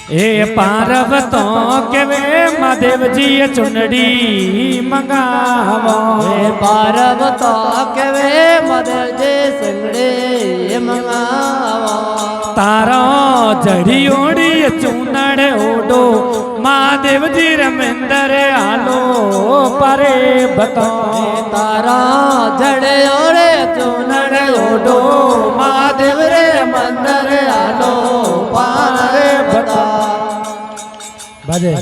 ए पार्वतो केवे महादेव जी चुनड़ी मंगावो। ए पार्वतो केवे महादेव जी चुनड़ी मंगावो। तारो जड़ी ओड़ी चूनड़ ओडो महादेव जी रमिंदर आलो परे बताओ। तारा जड़े ओड़े चूनड़ ओडो महादेव रे मंदिर आलो पारे बताओ। बजे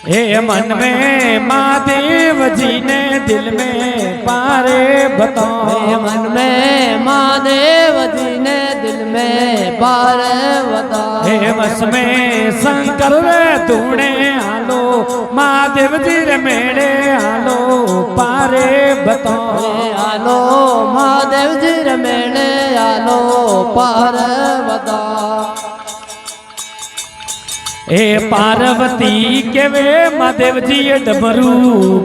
ए मन में महादेव जी ने दिल में पारे बताओ। मन में महादेव जी ने दिल में पारे बताओ। हे बस में शंकर रे तूने आलो महादेव जी रे मेरे आलो पारे बताओ। आलो महादेव जी रे मेरे आलो पारे बताओ। ए पार्वती के वे महादेव जी डमरू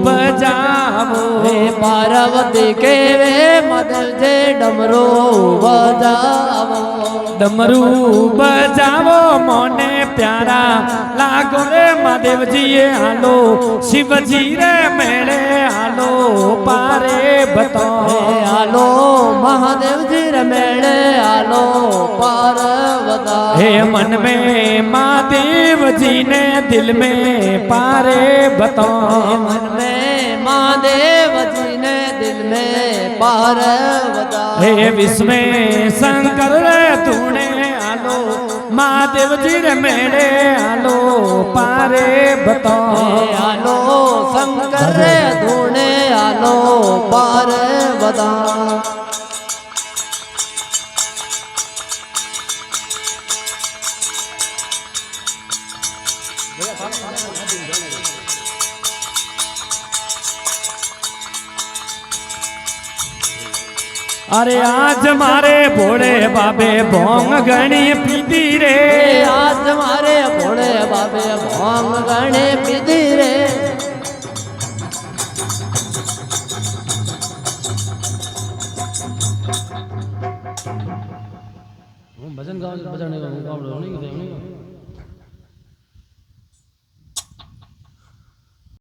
बजावो। हे पार्वती के वे महादेव जी डमरू बजावो। डमरू बजावो मोने प्यारा लागो रे महादेव जी आलो शिव जी रे मेरे आलो पारे बताओ। आलो महादेव जी रे मेरे आलो पारे बताओ। हे मन में महादेव जी ने दिल में पारे बताओ। मन में महादेव जी ने दिल में पारे बताओ। हे विश्व में शंकर रे तूने आलो महादेव जी रे मेरे आलो पारे बताओ। आलो शंकर रे तूने आलो पारे बताओ। अरे आज मारे भोले बाबे भोंग गणी पीती रे। आज मारे भोले बाबे भोंग गणी पीती रे। भजन गाने बजाने का